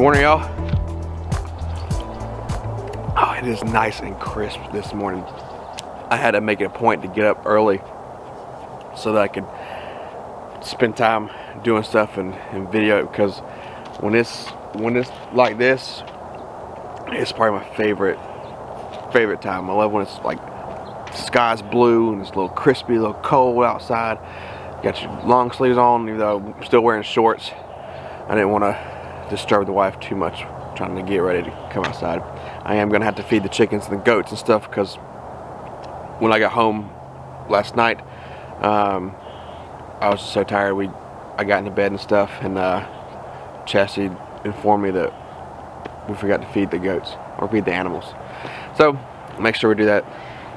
Morning, y'all. Oh, it is nice and crisp this morning. I had to make it a point to get up early so that I could spend time doing stuff and video, because when it's like this, it's probably my favorite time. I love when it's like sky's blue and it's a little crispy, a little cold outside. You got your long sleeves on, even though I'm still wearing shorts. I didn't want to disturb the wife too much trying to get ready to come outside. I am gonna have to feed the chickens and the goats and stuff, because when I got home last night, I was just so tired. I got into bed and stuff, and Chassie informed me that we forgot to feed the goats or feed the animals. So make sure we do that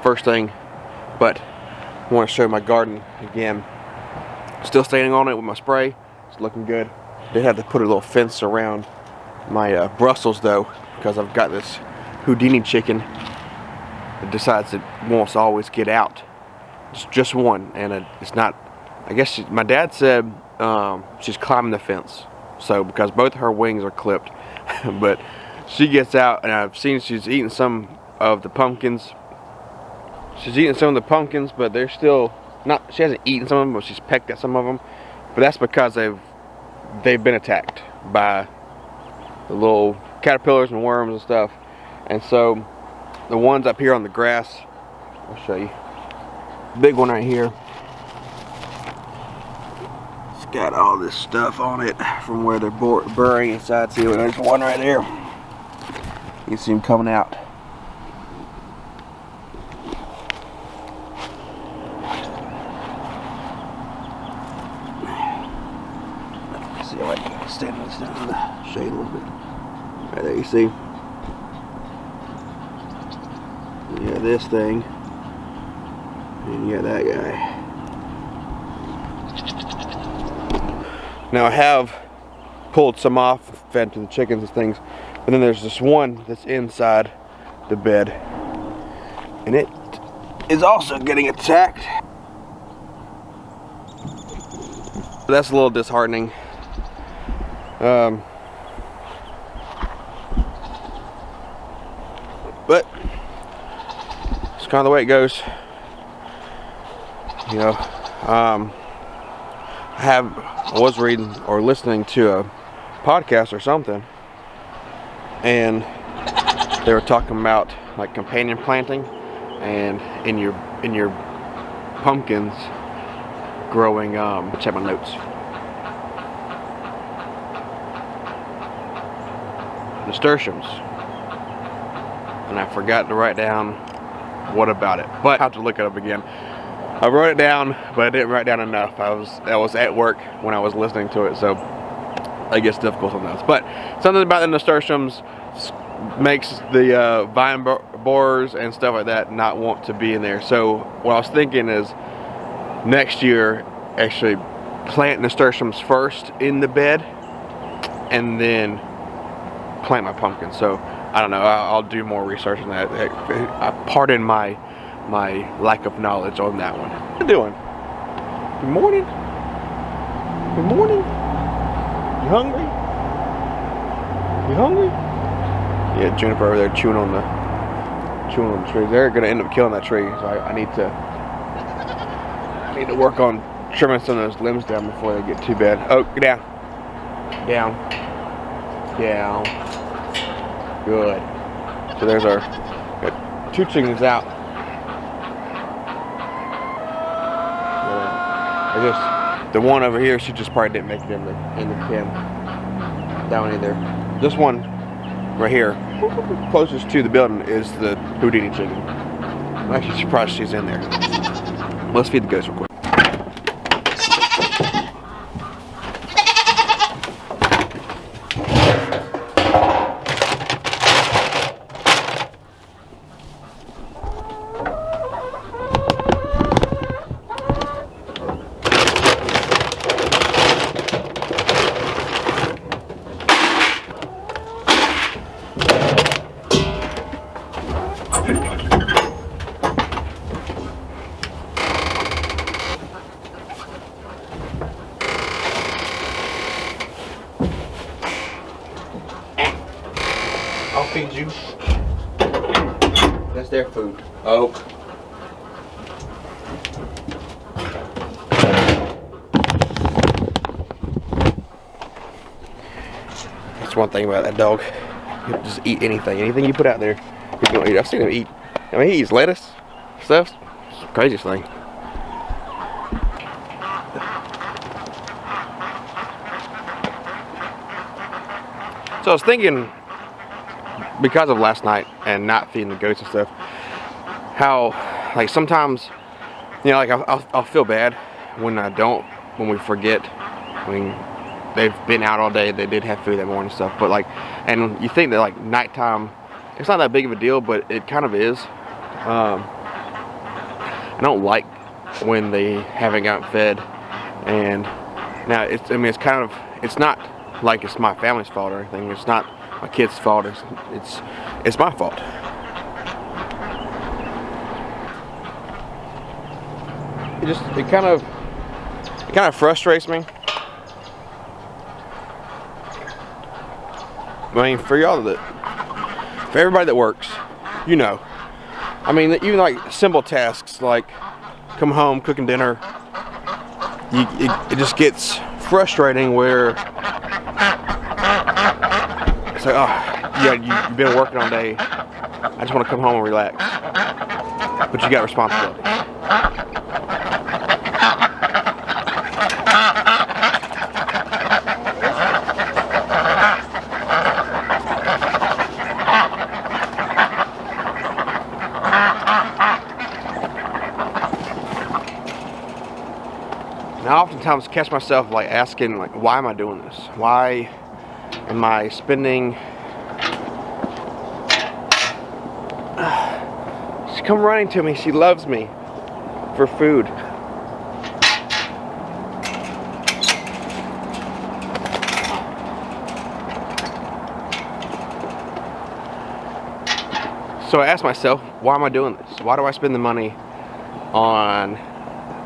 first thing. But I want to show my garden again. Still standing on it with my spray. It's looking good. Did have to put a little fence around my Brussels though, because I've got this Houdini chicken that decides it wants to always get out. It's just one, and it's not. I guess my dad said she's climbing the fence. So because both her wings are clipped, but she gets out, and I've seen she's eating some of the pumpkins. She's eating some of the pumpkins, but they're still not. She hasn't eaten some of them, but she's pecked at some of them. But that's because they've been attacked by the little caterpillars and worms and stuff. And so the ones up here on the grass, I'll show you. Big one right here. It's got all this stuff on it from where they're burying inside. See, there's one right there. You can see them coming out. See if I can stand this down in the shade a little bit. Right there, you see? You got this thing, and you got that guy. Now I have pulled some off, fed to the chickens and things, but then there's this one that's inside the bed, and it is also getting attacked. That's a little disheartening. But it's kind of the way it goes. You know, I was reading or listening to a podcast or something, and they were talking about like companion planting, and in your pumpkins growing. Check my notes. Nasturtiums, and I forgot to write down what about it, but I have to look it up again. I wrote it down, but I didn't write down enough. I was at work when I was listening to it, so it gets difficult sometimes. But something about the nasturtiums makes the vine borers and stuff like that not want to be in there. So what I was thinking is next year actually plant nasturtiums first in the bed, and then plant my pumpkin. So I don't know, I'll do more research on that. Pardon my lack of knowledge on that one. What are you doing? Good morning. Good morning. You hungry? You hungry? Yeah, Juniper over there chewing on the tree. They're gonna end up killing that tree, so I need to work on trimming some of those limbs down before they get too bad. Oh, get down. Down. Down. Good. So there's our got 2 chickens out. The one over here, she just probably didn't make it in the pen. That one either. This one right here, closest to the building, is the Houdini chicken. I'm actually surprised she's in there. Let's feed the goats real quick. feed you. That's their food. Oak. That's one thing about that dog. He'll just eat anything. Anything you put out there, he's gonna eat. I've seen him eat. I mean, he eats lettuce, stuff. It's the craziest thing. So I was thinking, because of last night and not feeding the goats and stuff, how like sometimes, you know, like I'll feel bad when we forget. I mean, they've been out all day, they did have food that morning and stuff, but like, and you think that like nighttime, it's not that big of a deal, but it kind of is. I don't like when they haven't gotten fed, and now it's not like it's my family's fault or anything. It's not my kids' fault. It's my fault. It kind of frustrates me. I mean, for everybody that works, you know. I mean, even like simple tasks like come home, cooking dinner, it just gets frustrating where it's like, oh, yeah, you've been working all day. I just want to come home and relax. But you got responsibilities. And I oftentimes catch myself like asking, like, why am I doing this? Why am I spending? She's come running to me. She loves me for food. So I ask myself, why am I doing this? Why do I spend the money on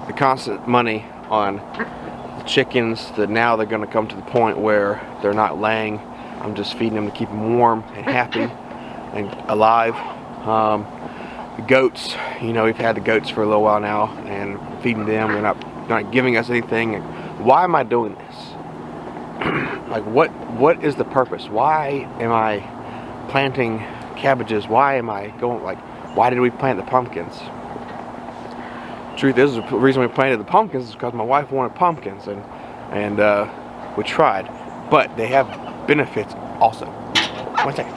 the constant money on the chickens that now they're going to come to the point where they're not laying? I'm just feeding them to keep them warm and happy and alive. The goats, you know, we've had the goats for a little while now and feeding them. They're not giving us anything. And why am I doing this? Like, what is the purpose? Why am I planting cabbages? Why am I going, like, why did we plant the pumpkins? Truth is, the reason we planted the pumpkins is because my wife wanted pumpkins, and we tried, but they have benefits also. One second.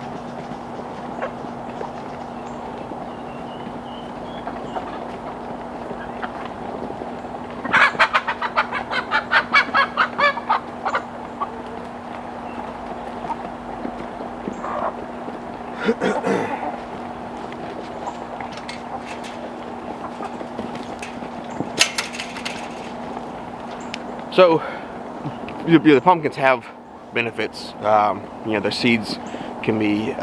So, the pumpkins have benefits. You know, their seeds can be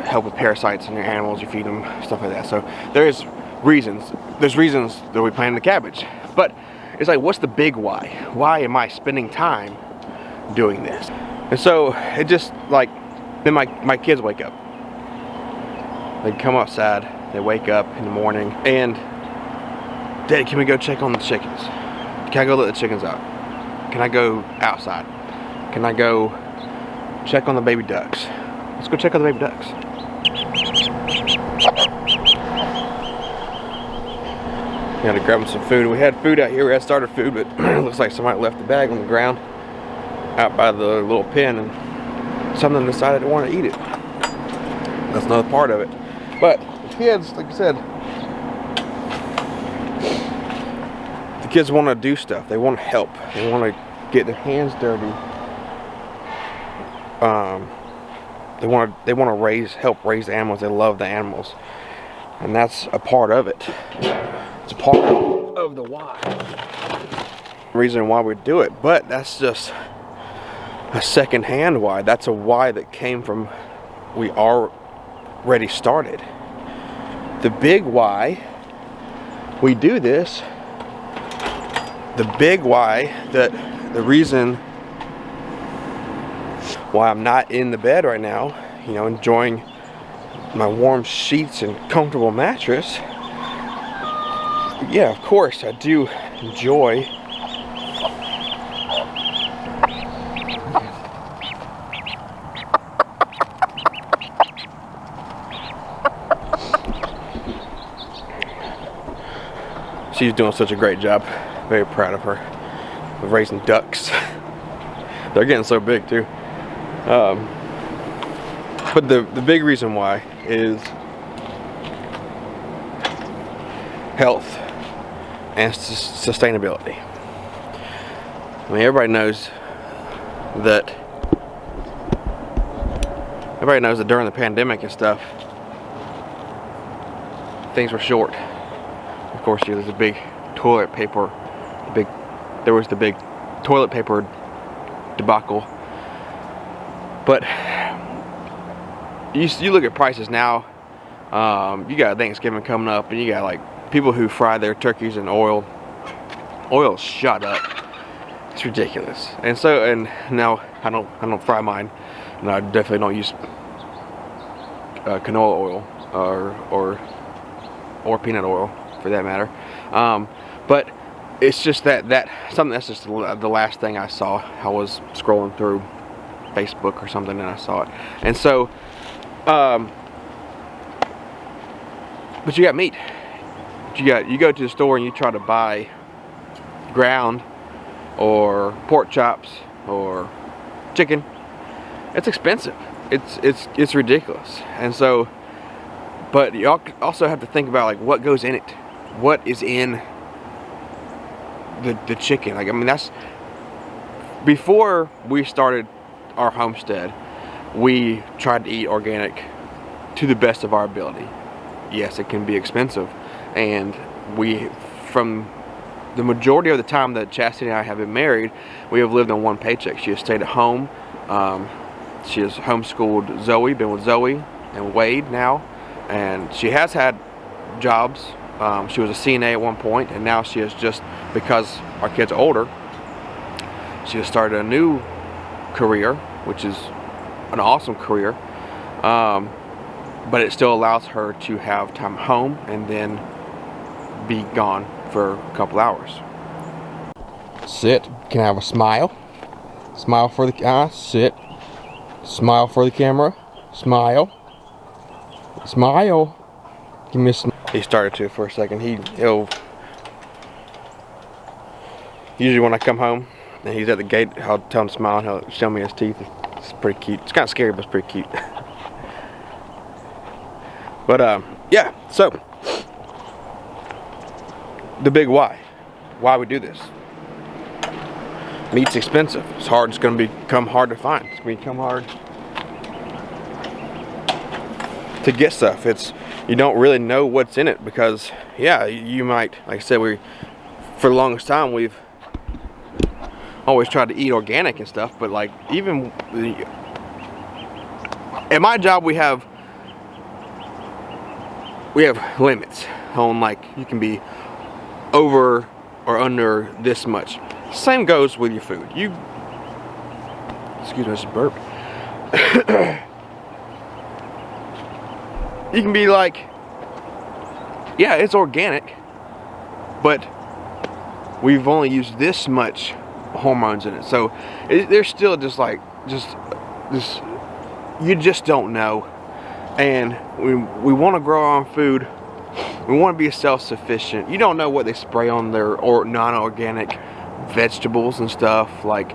help with parasites in your animals. You feed them, stuff like that. So there's reasons. There's reasons that we plant the cabbage. But it's like, what's the big why? Why am I spending time doing this? And so it just like, then my kids wake up. They come outside. They wake up in the morning and, Daddy, can we go check on the chickens? Can I go let the chickens out? Can I go outside? Can I go check on the baby ducks? Let's go check on the baby ducks. Got to grab them some food. We had food out here. We had starter food, but it looks like somebody left the bag on the ground out by the little pen, and something decided to want to eat it. That's another part of it. But the kids, like I said, the kids want to do stuff. They want to help. They want to get their hands dirty. They want to help raise the animals. They love the animals, and that's a part of it. It's a part of the why. Reason why we do it, but that's just a second-hand why. That's a why that came from we already started. The big why we do this, the big why, that the reason why I'm not in the bed right now, you know, enjoying my warm sheets and comfortable mattress. Yeah, of course, I do enjoy she's doing such a great job. Very proud of her. Of raising ducks. They're getting so big too. But the big reason why is health and sustainability. I mean, everybody knows that during the pandemic and stuff, things were short. Of course, there's a big toilet paper, there was the big toilet paper debacle. But you look at prices now. You got Thanksgiving coming up, and you got like people who fry their turkeys in oil. Oil shot up. It's ridiculous. And now I don't fry mine, and I definitely don't use canola oil or peanut oil for that matter. But it's just that's just the last thing I saw. I was scrolling through Facebook or something and I saw it. And so but you got meat. You go to the store and you try to buy ground or pork chops or chicken. It's expensive. It's ridiculous. And so, but you also have to think about like what goes in it. What is in the chicken? Like, I mean, that's before we started our homestead, we tried to eat organic to the best of our ability. Yes, it can be expensive, and from the majority of the time that Chastity and I have been married, we have lived on one paycheck. She has stayed at home. She has homeschooled Zoe, been with Zoe and Wade now, and she has had jobs. She was a CNA at one point, and now she has just, because our kids are older, she has started a new career, which is an awesome career. But it still allows her to have time home and then be gone for a couple hours. Sit. Can I have a smile? Smile for the sit. Smile for the camera. Smile. Smile. Give me a smile. He started to for a second. He'll usually when I come home and he's at the gate, I'll tell him to smile and he'll show me his teeth. It's pretty cute. It's kind of scary, but it's pretty cute. But yeah, so the big why we do this. Meat's expensive. It's hard. It's going to become hard to find. It's going to become hard to get stuff. You don't really know what's in it because, yeah, you might, like I said, for the longest time we've always tried to eat organic and stuff, but like even at my job we have limits on, like, you can be over or under this much. Same goes with your food. Excuse me, I just burped. You can be like, yeah, it's organic, but we've only used this much hormones in it. So there's still just this, you just don't know. And we want to grow our own food. We want to be self-sufficient. You don't know what they spray on their non-organic vegetables and stuff. Like,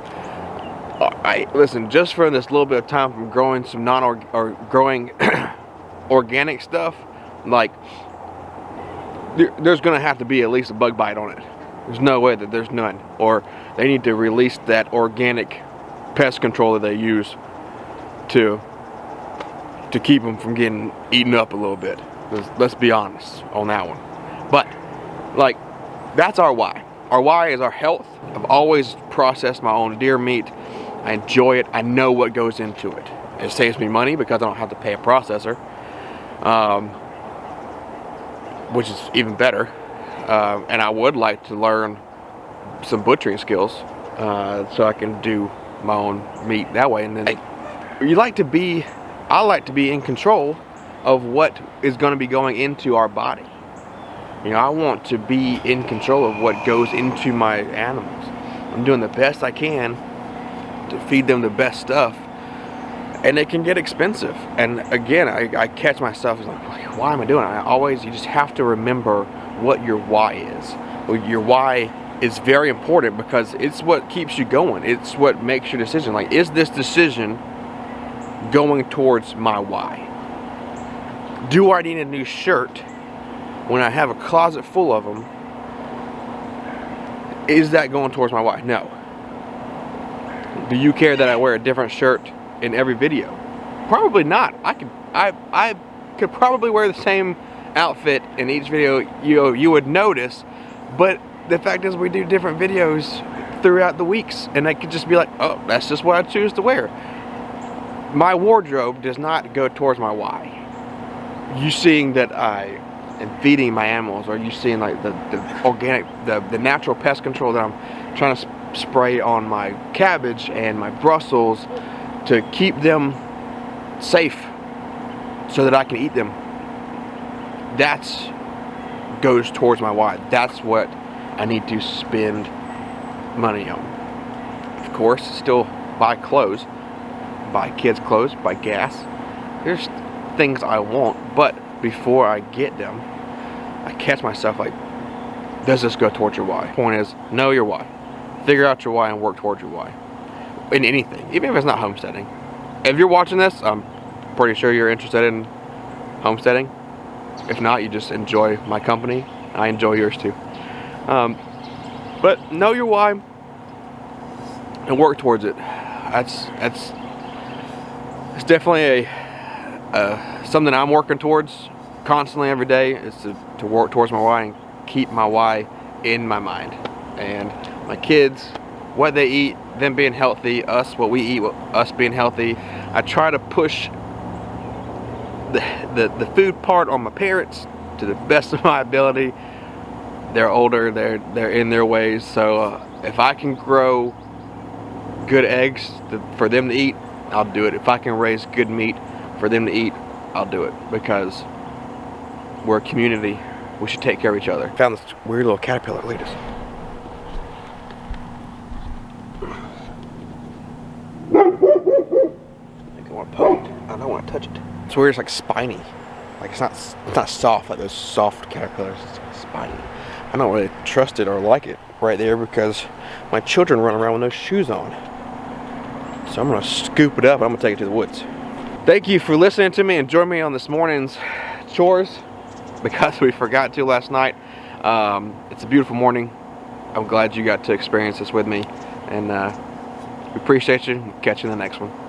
listen, just for this little bit of time from growing some growing organic stuff, like there's gonna have to be at least a bug bite on it. There's no way that there's none. Or they need to release that organic pest control that they use to keep them from getting eaten up a little bit. Let's be honest on that one. But like, that's our why. Our why is our health. I've always processed my own deer meat. I enjoy it. I know what goes into it. It saves me money because I don't have to pay a processor, which is even better. And I would like to learn some butchering skills so I can do my own meat that way. And then I like to be in control of what is going to be going into our body. You know, I want to be in control of what goes into my animals. I'm doing the best I can to feed them the best stuff, and it can get expensive. And again, I catch myself as like, why am I doing it? You just have to remember what your why is. Your why is very important because it's what keeps you going. It's what makes your decision. Like, is this decision going towards my why? Do I need a new shirt when I have a closet full of them? Is that going towards my why? No. Do you care that I wear a different shirt in every video? Probably not. I could probably wear the same outfit in each video. You would notice, but the fact is we do different videos throughout the weeks, and I could just be like, oh, that's just what I choose to wear. My wardrobe does not go towards my why. You seeing that I am feeding my animals, or you seeing like the organic, the natural pest control that I'm trying to spray on my cabbage and my Brussels to keep them safe so that I can eat them. That's goes towards my why. That's what I need to spend money on. Of course, still buy clothes, buy kids clothes, buy gas. There's things I want, but before I get them, I catch myself like, does this go towards your why? Point is, know your why. Figure out your why and work towards your why. In anything, even if it's not homesteading. If you're watching this, I'm pretty sure you're interested in homesteading. If not, you just enjoy my company. I enjoy yours too. But know your why and work towards it. It's definitely something I'm working towards constantly every day, is to work towards my why and keep my why in my mind. And my kids, what they eat, them being healthy, us, what we eat, us being healthy. I try to push the food part on my parents to the best of my ability. They're older, they're in their ways, so if I can grow good eggs for them to eat, I'll do it. If I can raise good meat for them to eat, I'll do it, because we're a community. We should take care of each other. Found this weird little caterpillar. Look at this. I think I want to poke it. I don't want to touch it. It's weird. It's like spiny. Like it's not soft like those soft caterpillars. It's like spiny. I don't really trust it or like it right there because my children run around with no shoes on. So I'm gonna scoop it up. I'm gonna take it to the woods. Thank you for listening to me and join me on this morning's chores, because we forgot to last night. It's a beautiful morning. I'm glad you got to experience this with me, and we appreciate you. Catch you in the next one.